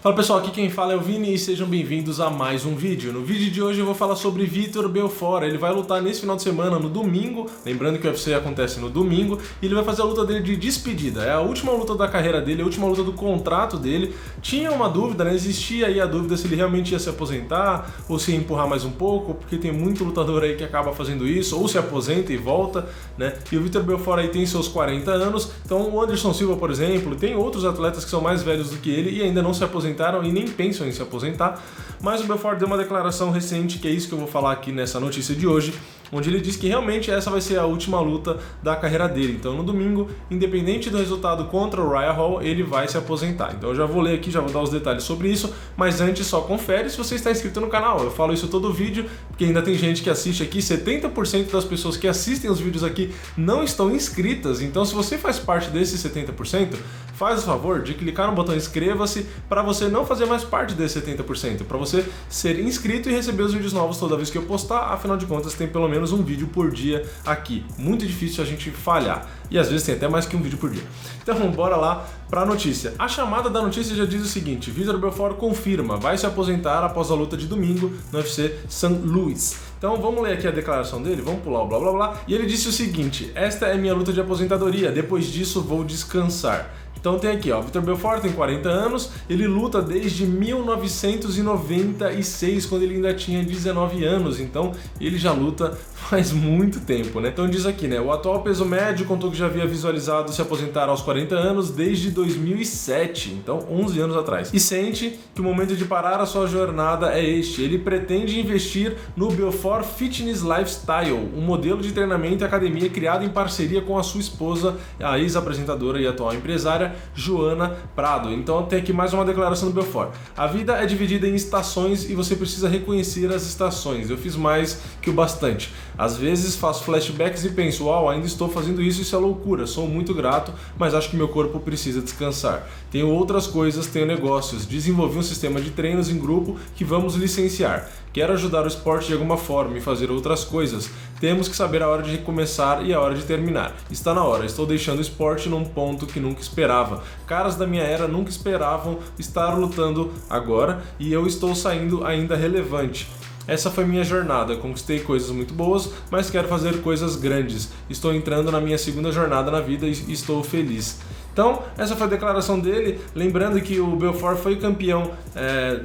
Fala pessoal, aqui quem fala é o Vini e sejam bem-vindos a mais um vídeo. No vídeo de hoje eu vou falar sobre Vitor Belfort. Ele vai lutar nesse final de semana, no domingo, lembrando que o UFC acontece no domingo, e ele vai fazer a luta dele de despedida. É a última luta da carreira dele, a última luta do contrato dele. Tinha uma dúvida, né? Existia aí a dúvida se ele realmente ia se aposentar ou se ia empurrar mais um pouco, porque tem muito lutador aí que acaba fazendo isso, ou se aposenta e volta, né? E o Vitor Belfort aí tem seus 40 anos, então o Anderson Silva, por exemplo, tem outros atletas que são mais velhos do que ele e ainda não se aposentaram e nem pensam em se aposentar, mas o Belfort deu uma declaração recente, que é isso que eu vou falar aqui nessa notícia de hoje, onde ele diz que realmente essa vai ser a última luta da carreira dele. Então no domingo, independente do resultado contra o Ryan Hall, ele vai se aposentar. Então eu já vou ler aqui, já vou dar os detalhes sobre isso, mas antes só confere se você está inscrito no canal. Eu falo isso todo vídeo, porque ainda tem gente que assiste aqui, 70% das pessoas que assistem os vídeos aqui não estão inscritas, então se você faz parte desses 70%, faz o favor de clicar no botão inscreva-se para você não fazer mais parte desses 70%, para você ser inscrito e receber os vídeos novos toda vez que eu postar. Afinal de contas, tem pelo menos um vídeo por dia aqui. Muito difícil a gente falhar. E às vezes tem até mais que um vídeo por dia. Então bora lá para a notícia. A chamada da notícia já diz o seguinte: Vitor Belfort confirma, vai se aposentar após a luta de domingo no UFC St. Louis. Então vamos ler aqui a declaração dele, vamos pular o blá blá blá. E ele disse o seguinte: esta é minha luta de aposentadoria, depois disso vou descansar. Então tem aqui, ó, Vitor Belfort tem 40 anos, ele luta desde 1996, quando ele ainda tinha 19 anos, então ele já luta faz muito tempo, né? Então diz aqui, né, o atual peso médio contou que já havia visualizado se aposentar aos 40 anos desde 2007, então 11 anos atrás. E sente que o momento de parar a sua jornada é este, ele pretende investir no Belfort Fitness Lifestyle, um modelo de treinamento e academia criado em parceria com a sua esposa, a ex-apresentadora e atual empresária, Joana Prado. Então tem aqui mais uma declaração do Belfort. A vida é dividida em estações e você precisa reconhecer as estações. Eu fiz mais que o bastante. Às vezes faço flashbacks e penso, uau, ainda estou fazendo isso é loucura. Sou muito grato, mas acho que meu corpo precisa descansar. Tenho outras coisas, tenho negócios. Desenvolvi um sistema de treinos em grupo que vamos licenciar. Quero ajudar o esporte de alguma forma e fazer outras coisas. Temos que saber a hora de recomeçar e a hora de terminar. Está na hora, estou deixando o esporte num ponto que nunca esperava. Caras da minha era nunca esperavam estar lutando agora e eu estou saindo ainda relevante. Essa foi minha jornada, conquistei coisas muito boas, mas quero fazer coisas grandes. Estou entrando na minha segunda jornada na vida e estou feliz. Então, essa foi a declaração dele, lembrando que o Belfort foi campeão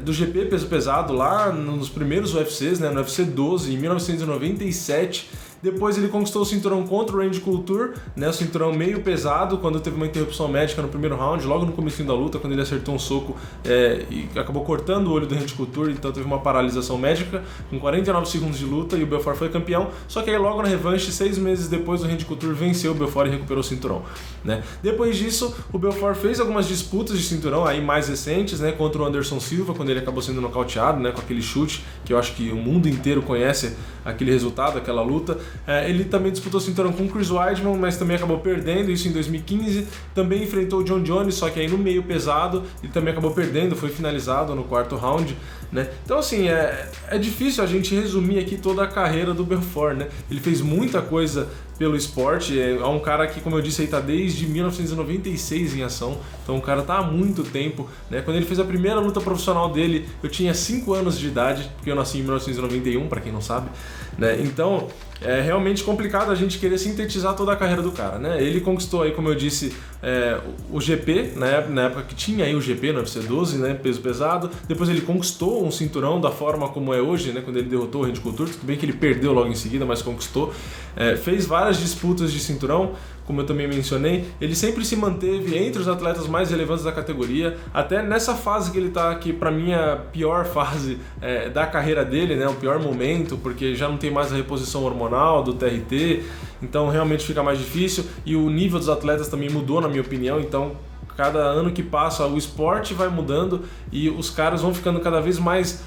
do GP peso pesado lá nos primeiros UFCs, né, no UFC 12, em 1997. Depois ele conquistou o cinturão contra o Randy Couture, né, o cinturão meio pesado, quando teve uma interrupção médica no primeiro round, logo no comecinho da luta, quando ele acertou um soco e acabou cortando o olho do Randy Couture, então teve uma paralisação médica, com 49 segundos de luta, e o Belfort foi campeão, só que aí logo na revanche, 6 meses depois, o Randy Couture venceu o Belfort e recuperou o cinturão, né. Depois disso, o Belfort fez algumas disputas de cinturão aí mais recentes, né, contra o Anderson Silva, quando ele acabou sendo nocauteado, né, com aquele chute, que eu acho que o mundo inteiro conhece aquele resultado, aquela luta. Ele também disputou o cinturão com o Chris Weidman, mas também acabou perdendo, isso em 2015. Também enfrentou o John Jones, só que aí no meio pesado, ele também acabou perdendo, foi finalizado no quarto round, né? Então assim, é difícil a gente resumir aqui toda a carreira do Belfort, né? Ele fez muita coisa pelo esporte, é um cara que, como eu disse, está desde 1996 em ação, então o cara está há muito tempo, né? Quando ele fez a primeira luta profissional dele, eu tinha 5 anos de idade, porque eu nasci em 1991, para quem não sabe, né? Então é realmente complicado a gente querer sintetizar toda a carreira do cara, né? Ele conquistou aí, como eu disse, o GP, né? Na época que tinha aí o GP no UFC 12, né? Peso pesado. Depois ele conquistou um cinturão da forma como é hoje, né? Quando ele derrotou o Randy Couture, tudo bem que ele perdeu logo em seguida, mas conquistou. Fez várias disputas de cinturão, como eu também mencionei. Ele sempre se manteve entre os atletas mais relevantes da categoria, até nessa fase que ele está aqui, para mim a pior fase da carreira dele, né? O pior momento, porque já não tem mais a reposição hormonal do TRT, então realmente fica mais difícil, e o nível dos atletas também mudou, na minha opinião. Então cada ano que passa o esporte vai mudando e os caras vão ficando cada vez mais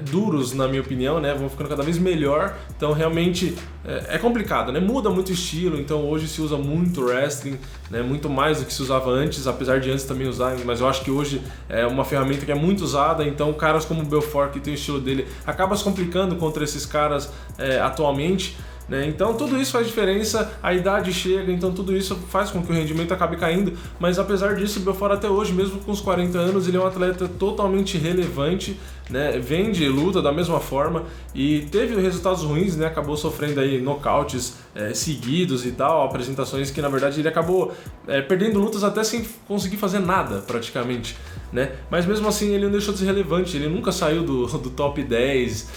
duros, na minha opinião, né? Vão ficando cada vez melhor, então realmente é complicado, né? Muda muito o estilo, então hoje se usa muito wrestling, né? Muito mais do que se usava antes, apesar de antes também usar, mas eu acho que hoje é uma ferramenta que é muito usada, então caras como o Belfort, que tem o estilo dele, acaba se complicando contra esses caras atualmente. né? Então tudo isso faz diferença, a idade chega, então tudo isso faz com que o rendimento acabe caindo, mas apesar disso, o Belfort até hoje, mesmo com os 40 anos, ele é um atleta totalmente relevante, né? Vem de luta da mesma forma e teve resultados ruins, né? Acabou sofrendo aí nocautes seguidos e tal, apresentações que na verdade ele acabou perdendo lutas até sem conseguir fazer nada praticamente, né? Mas mesmo assim ele não deixou de ser relevante, ele nunca saiu do top 10,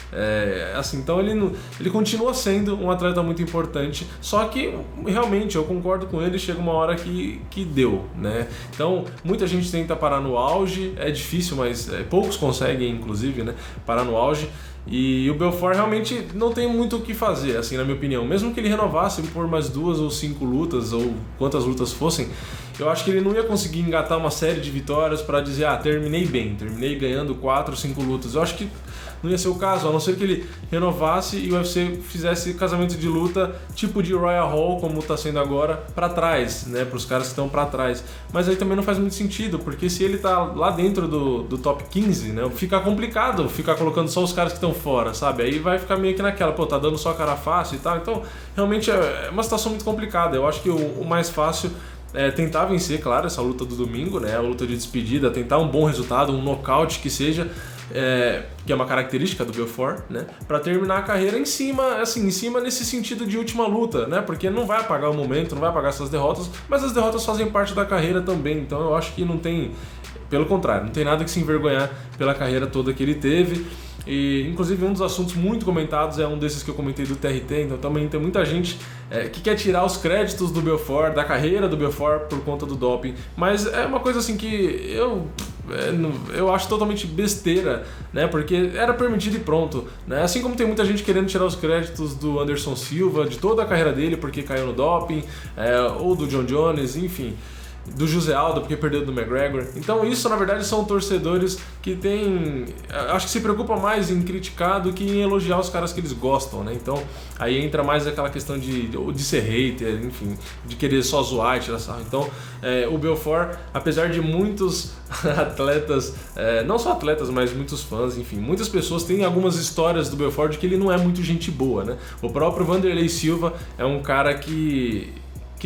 assim, então ele continua sendo um atleta muito importante, só que realmente eu concordo com ele, chega uma hora que deu, né? Então muita gente tenta parar no auge, é difícil, mas poucos conseguem inclusive, né, parar no auge. E o Belfort realmente não tem muito o que fazer, assim, na minha opinião. Mesmo que ele renovasse por mais 2 ou 5 lutas, ou quantas lutas fossem, eu acho que ele não ia conseguir engatar uma série de vitórias para dizer, terminei bem, terminei ganhando 4 ou 5 lutas. Eu acho que não ia ser o caso, a não ser que ele renovasse e o UFC fizesse casamento de luta tipo de Royal Hall, como está sendo agora, para trás, né, para os caras que estão para trás. Mas aí também não faz muito sentido, porque se ele tá lá dentro do top 15, né, fica complicado ficar colocando só os caras que estão fora, sabe? Aí vai ficar meio que naquela, tá dando só cara fácil e tal. Então, realmente é uma situação muito complicada. Eu acho que o mais fácil é tentar vencer, claro, essa luta do domingo, né, a luta de despedida, tentar um bom resultado, um nocaute que seja, que é uma característica do Belfort, né, para terminar a carreira em cima nesse sentido de última luta, né, porque não vai apagar o momento, não vai apagar essas derrotas, mas as derrotas fazem parte da carreira também, então eu acho que não tem, pelo contrário, não tem nada que se envergonhar pela carreira toda que ele teve. E inclusive um dos assuntos muito comentados é um desses que eu comentei do TRT, então também tem muita gente que quer tirar os créditos do Belfort, da carreira do Belfort por conta do doping, mas é uma coisa assim que eu acho totalmente besteira, né, porque era permitido e pronto, né, assim como tem muita gente querendo tirar os créditos do Anderson Silva, de toda a carreira dele porque caiu no doping, ou do John Jones, enfim, do José Aldo porque perdeu do McGregor. Então isso na verdade são torcedores que acho que se preocupam mais em criticar do que em elogiar os caras que eles gostam, né? Então aí entra mais aquela questão de ser hater, enfim, de querer só zoar e tirar sarro. Então o Belfort, apesar de muitos atletas, não só atletas, mas muitos fãs, enfim, muitas pessoas têm algumas histórias do Belfort de que ele não é muito gente boa, né? O próprio Wanderlei Silva é um cara que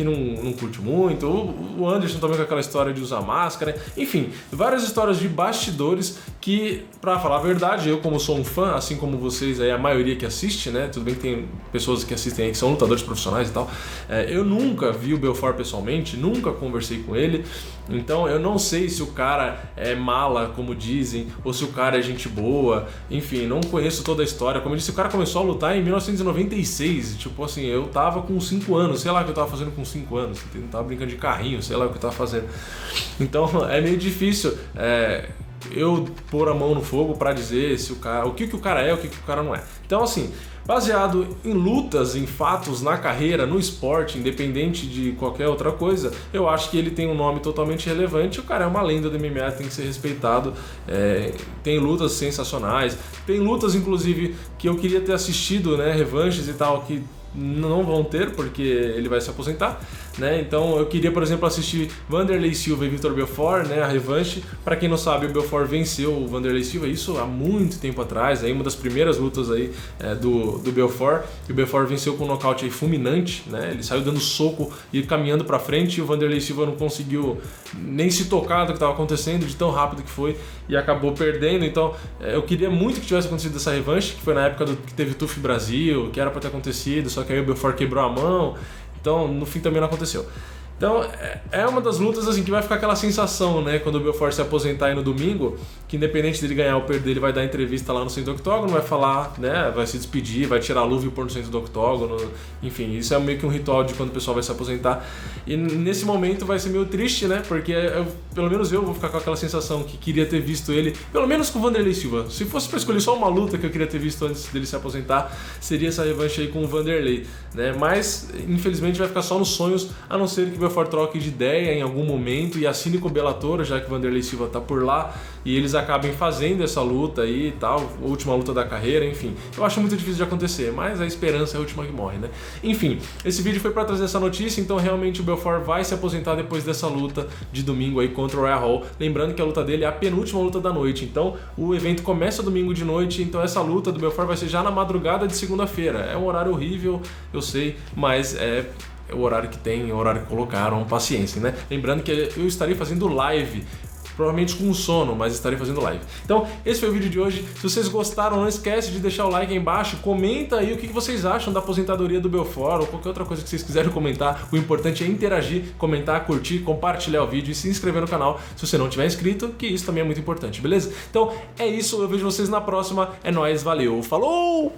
não curte muito, o Anderson também com aquela história de usar máscara, enfim, várias histórias de bastidores que, pra falar a verdade, eu como sou um fã, assim como vocês aí, a maioria que assiste, né, tudo bem que tem pessoas que assistem aí que são lutadores profissionais e tal, eu nunca vi o Belfort pessoalmente, nunca conversei com ele, então eu não sei se o cara é mala, como dizem, ou se o cara é gente boa, enfim, não conheço toda a história. Como eu disse, o cara começou a lutar em 1996, tipo assim, eu tava com 5 anos, sei lá o que eu tava fazendo com 5 anos, eu tava brincando de carrinho, sei lá o que eu tava fazendo. Então é meio difícil eu pôr a mão no fogo pra dizer o que o cara é, o que o cara não é. Então assim, baseado em lutas, em fatos na carreira, no esporte, independente de qualquer outra coisa, eu acho que ele tem um nome totalmente relevante. O cara é uma lenda do MMA, tem que ser respeitado. Tem lutas sensacionais, tem lutas inclusive que eu queria ter assistido, né, revanches e tal, que não vão ter porque ele vai se aposentar, né? Então eu queria, por exemplo, assistir Wanderlei Silva e Vitor Belfort, né, a revanche. Para quem não sabe, o Belfort venceu o Wanderlei Silva, isso há muito tempo atrás, aí uma das primeiras lutas aí do Belfort. E o Belfort venceu com um nocaute aí fulminante, né? Ele saiu dando soco e caminhando para frente, e o Wanderlei Silva não conseguiu nem se tocar do que estava acontecendo, de tão rápido que foi, e acabou perdendo. Então eu queria muito que tivesse acontecido essa revanche, que foi na época que teve TUF Brasil, que era para ter acontecido, só que aí o Belfort quebrou a mão. Então, no fim também não aconteceu. Então, é uma das lutas assim que vai ficar aquela sensação, né, quando o Belfort se aposentar aí no domingo, que independente dele ganhar ou perder, ele vai dar entrevista lá no centro do octógono, vai falar, né, vai se despedir, vai tirar a luva e pôr no centro do octógono, enfim, isso é meio que um ritual de quando o pessoal vai se aposentar. E nesse momento vai ser meio triste, né, porque pelo menos eu vou ficar com aquela sensação que queria ter visto ele, pelo menos com o Wanderlei Silva. Se fosse para escolher só uma luta que eu queria ter visto antes dele se aposentar, seria essa revanche aí com o Wanderlei, né, mas infelizmente vai ficar só nos sonhos, a não ser que o Belfort troque de ideia em algum momento e assine com o Bellator, já que o Vanderlei Silva tá por lá, e eles acabem fazendo essa luta aí e tal, última luta da carreira, enfim. Eu acho muito difícil de acontecer, mas a esperança é a última que morre, né? Enfim, esse vídeo foi pra trazer essa notícia, então realmente o Belfort vai se aposentar depois dessa luta de domingo aí contra o Ryan Hall. Lembrando que a luta dele é a penúltima luta da noite, então o evento começa domingo de noite, então essa luta do Belfort vai ser já na madrugada de segunda-feira. É um horário horrível, eu sei, mas é o horário que tem, é o horário que colocaram, paciência, né? Lembrando que eu estarei fazendo live, provavelmente com sono, mas estarei fazendo live. Então, esse foi o vídeo de hoje. Se vocês gostaram, não esquece de deixar o like aí embaixo, comenta aí o que vocês acham da aposentadoria do Belfort ou qualquer outra coisa que vocês quiserem comentar. O importante é interagir, comentar, curtir, compartilhar o vídeo e se inscrever no canal se você não tiver inscrito, que isso também é muito importante, beleza? Então, é isso, eu vejo vocês na próxima. É nóis, valeu, falou!